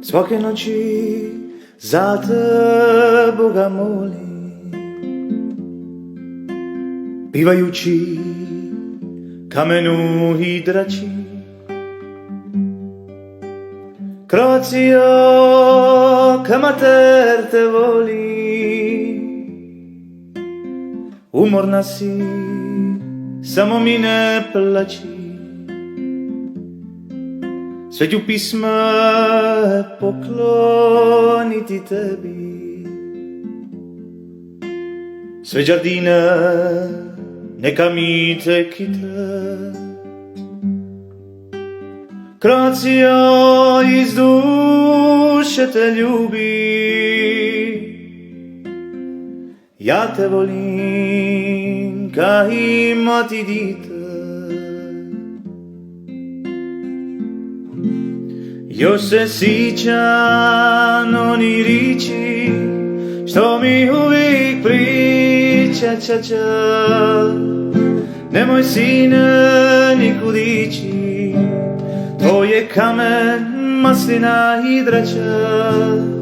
Svake noći za te Boga molim, pivajući kamenu i drači. Croazio, che mater te voli, umorna si, samo mi ne plaći. Sve ću pisma pokloniti tebi, sve giardine neka mi te kite. Croazio, iz duše te ljubi, ja te volim ka i mati dite. Još se sjećam onih riči što mi uvijek priča, nemoj sine nikud ići, to je kamen, maslina i drača.